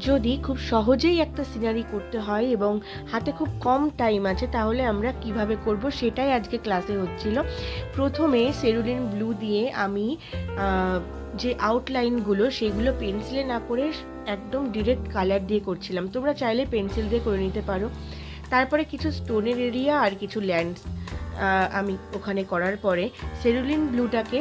যদি খুব সহজেই একটা সিনারি করতে হয় এবং হাতে খুব কম টাইম আছে, তাহলে আমরা কিভাবে করব সেটাই আজকে ক্লাসে হচ্ছিল। প্রথমে সেরুলিন ব্লু দিয়ে আমি যে আউটলাইনগুলো সেগুলো পেন্সিলে না করে একদম ডিরেক্ট কালার দিয়ে করছিলাম। তোমরা চাইলে পেন্সিল দিয়ে করে নিতে পারো। তারপরে কিছু স্টোনের এরিয়া আর কিছু ল্যান্ডস আমি ওখানে করার পরে সেরুলিন ব্লুটাকে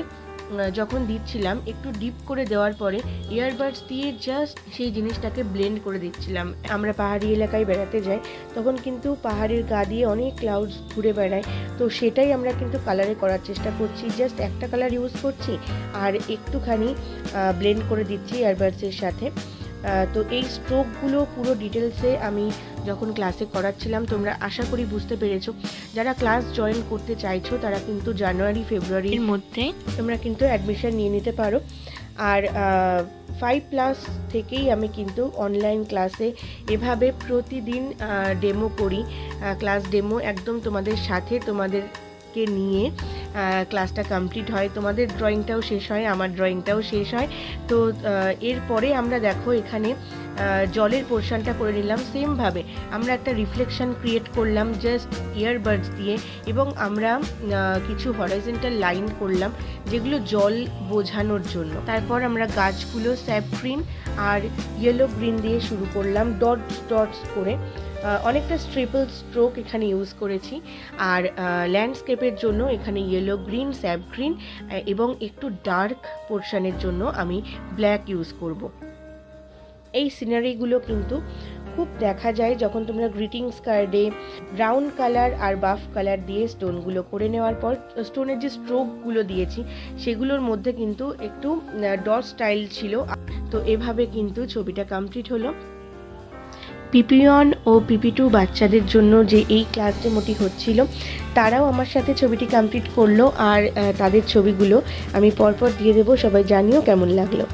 যখন দিচ্ছিলাম একটু ডিপ করে দেওয়ার পরে ইয়ারবাডস দিয়ে জাস্ট সেই জিনিসটাকে ব্লেন্ড করে দিচ্ছিলাম। আমরা পাহাড়ি এলাকায় বেড়াতে যাই, তখন কিন্তু পাহাড়ের গা দিয়ে অনেক ক্লাউডস ঘুরে বেড়ায়, তো সেটাই আমরা কিন্তু কালারে করার চেষ্টা করছি। জাস্ট একটা কালার ইউজ করছি আর একটুখানি ব্লেন্ড করে দিচ্ছি ইয়ারবাডসের সাথে। তো এই স্ট্রোকগুলো পুরো ডিটেলসে আমি যখন ক্লাসে করাচ্ছিলাম তোমরা আশা করি বুঝতে পেরেছো। যারা ক্লাস জয়েন করতে চাইছো তারা কিন্তু জানুয়ারি ফেব্রুয়ারির মধ্যে তোমরা কিন্তু অ্যাডমিশন নিয়ে নিতে পারো। আর 5+ থেকেই আমি কিন্তু অনলাইন ক্লাসে এভাবে প্রতিদিন ডেমো করি। ক্লাস ডেমো একদম তোমাদের সাথে তোমাদেরকে নিয়ে ক্লাসটা কমপ্লিট হয়। তোমাদের ড্রয়িংটাও শেষ হয়, আমার ড্রয়িংটাও শেষ হয়। তো এরপরে আমরা দেখো এখানে জলের পোর্শনটা করে নিলাম। সেমভাবে আমরা একটা রিফ্লেকশন ক্রিয়েট করলাম জাস্ট ইয়ারবাডস দিয়ে, এবং আমরা কিছু হরাইজন্টাল লাইন করলাম যেগুলো জল বোঝানোর জন্য। তারপর আমরা গাছগুলো স্যাপ গ্রিন আর ইয়েলো গ্রিন দিয়ে শুরু করলাম, ডটস ডটস করে। অনেকটা ট্রিপল স্ট্রোক এখানে ইউজ করেছি। আর ল্যান্ডস্কেপের জন্য এখানে ইয়েলো গ্রিন, স্যাপ গ্রিন এবং একটু ডার্ক পোর্শনের জন্য আমি ব্ল্যাক ইউজ করব। এই সিনারিগুলো কিন্তু খুব দেখা যায় যখন তোমরা গ্রিটিংস কার্ডে ব্রাউন কালার আর বাফ কালার দিয়ে স্টোনগুলো করে নেওয়ার পর স্টোনের যে স্ট্রোকগুলো দিয়েছি সেগুলোর মধ্যে কিন্তু একটু ডট স্টাইল ছিল। তো এভাবে কিন্তু ছবিটা কমপ্লিট হলো। PP1 ও PP2 বাচ্চাদের জন্য যে এই ক্লাস ডেমোটি হচ্ছিল তারাও আমার সাথে ছবিটি কমপ্লিট করলো, আর তাদের ছবিগুলো আমি পরপর দিয়ে দেবো। সবাই জানিও কেমন লাগলো।